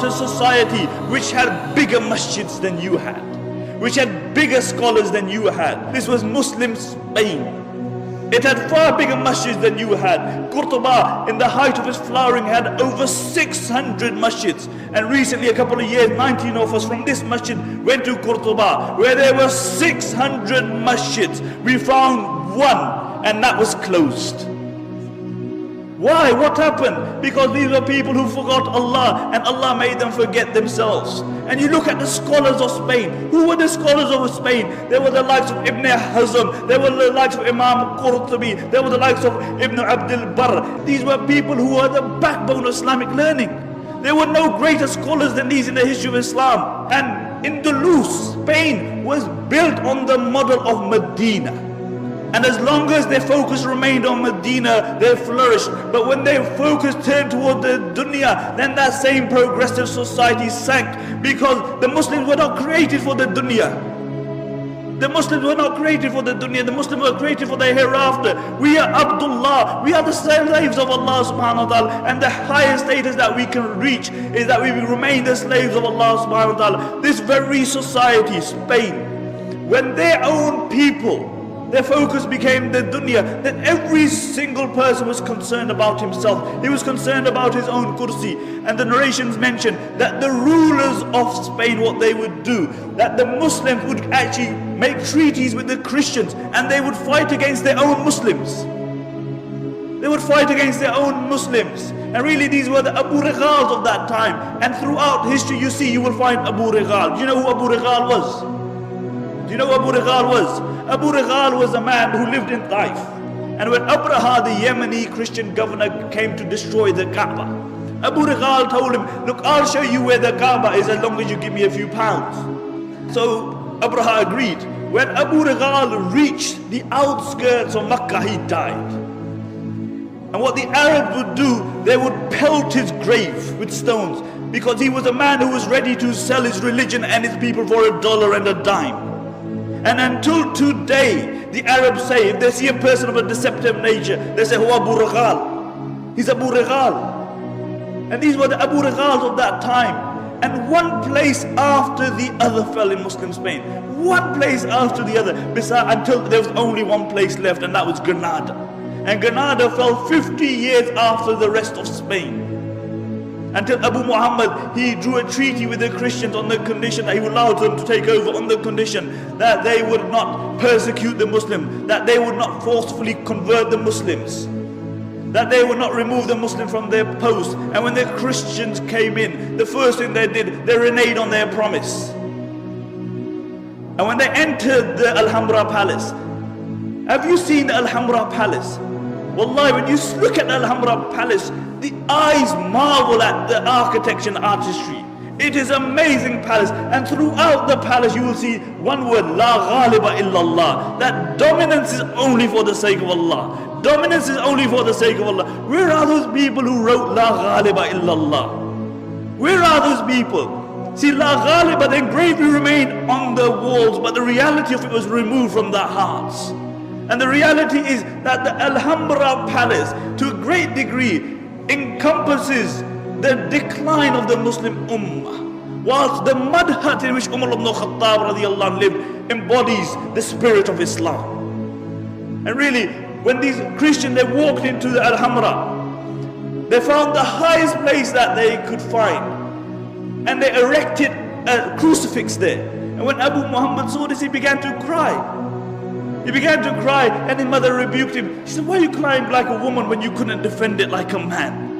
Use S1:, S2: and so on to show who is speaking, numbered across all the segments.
S1: about a society which had bigger masjids than you had, which had bigger scholars than you had. This was Muslim Spain. It had far bigger masjids than you had. Qurtuba, in the height of its flowering, had over 600 masjids. And recently, a couple of years, 19 of us from this masjid went to Qurtuba, where there were 600 masjids. We found one, and that was closed. Why? What happened? Because these were people who forgot Allah, and Allah made them forget themselves. And you look at the scholars of Spain. Who were the scholars of Spain? There were the likes of Ibn Hazm, there were the likes of Imam Qurtubi, there were the likes of Ibn Abdul Barr. These were people who were the backbone of Islamic learning. There were no greater scholars than these in the history of Islam. And Andalus, Spain, was built on the model of Medina. And as long as their focus remained on Medina, they flourished. But when their focus turned toward the dunya, then that same progressive society sank, because the Muslims were not created for the dunya. The Muslims were not created for the dunya. The Muslims were created for the hereafter. We are Abdullah. We are the slaves of Allah subhanahu wa ta'ala. And the highest status that we can reach is that we will remain the slaves of Allah subhanahu wa ta'ala. This very society, Spain, when their own people, their focus became the dunya, that every single person was concerned about himself. He was concerned about his own kursi. And the narrations mention that the rulers of Spain, what they would do, that the Muslims would actually make treaties with the Christians, and they would fight against their own Muslims. They would fight against their own Muslims. And really these were the Abu Righals of that time. And throughout history you will find Abu Righal. Do you know who Abu Righal was? Do you know who Abu Righal was? Abu Righal was a man who lived in Taif. And when Abraha, the Yemeni Christian governor, came to destroy the Kaaba, Abu Righal told him, look, I'll show you where the Kaaba is as long as you give me a few pounds. So Abraha agreed. When Abu Righal reached the outskirts of Makkah, he died. And what the Arabs would do, they would pelt his grave with stones, because he was a man who was ready to sell his religion and his people for $1 and a dime. And until today, the Arabs say, if they see a person of a deceptive nature, they say, Huwa Abu Righal. He's Abu Righal. And these were the Abu Righals of that time. And one place after the other fell in Muslim Spain. One place after the other, until there was only one place left, and that was Granada. And Granada fell 50 years after the rest of Spain. Until Abu Muhammad, he drew a treaty with the Christians on the condition that he would allow them to take over, on the condition that they would not persecute the Muslims, that they would not forcefully convert the Muslims, that they would not remove the Muslims from their post. And when the Christians came in, the first thing they did, they reneged on their promise. And when they entered the Alhambra Palace, have you seen the Alhambra Palace? Wallahi, when you look at the Alhambra Palace, the eyes marvel at the architecture and artistry. It is an amazing palace, and throughout the palace you will see one word, La Ghaliba illallah. That dominance is only for the sake of Allah. Dominance is only for the sake of Allah. Where are those people who wrote La Ghaliba illallah? Where are those people? See, La Ghaliba, the engraving remained on the walls, but the reality of it was removed from their hearts. And the reality is that the Alhambra Palace, to a great degree, encompasses the decline of the Muslim Ummah, whilst the mud hut in which Umar ibn Khattab radiallahu anh lived embodies the spirit of Islam. And really, when these Christians, they walked into the Alhambra, they found the highest place that they could find, and they erected a crucifix there. And when Abu Muhammad saw this, he began to cry. He began to cry, and his mother rebuked him. She said, why are you crying like a woman when you couldn't defend it like a man?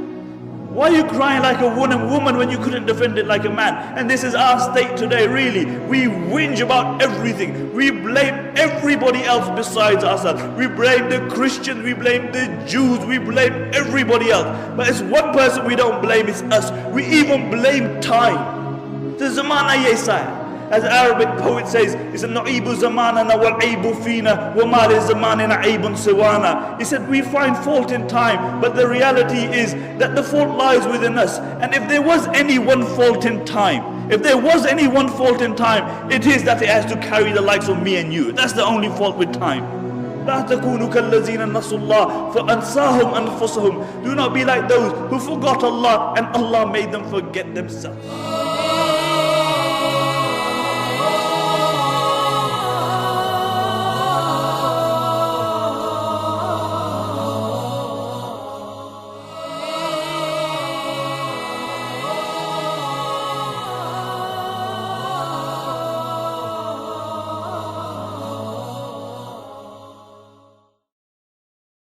S1: Why are you crying like a woman when you couldn't defend it like a man? And this is our state today, really. We whinge about everything. We blame everybody else besides ourselves. We blame the Christians, we blame the Jews, we blame everybody else. But it's one person we don't blame, it's us. We even blame time. The zamana yesaya. As the Arabic poet says, it's a na'ibu zamanana wal aibu fina wa ma li zamanina aibun siwana. He said, we find fault in time, but the reality is that the fault lies within us. And if there was any one fault in time, it is that it has to carry the likes of me and you. That's the only fault with time. لا تكونوا كالذين نسوا الله فأنساهم أنفسهم. Do not be like those who forgot Allah and Allah made them forget themselves.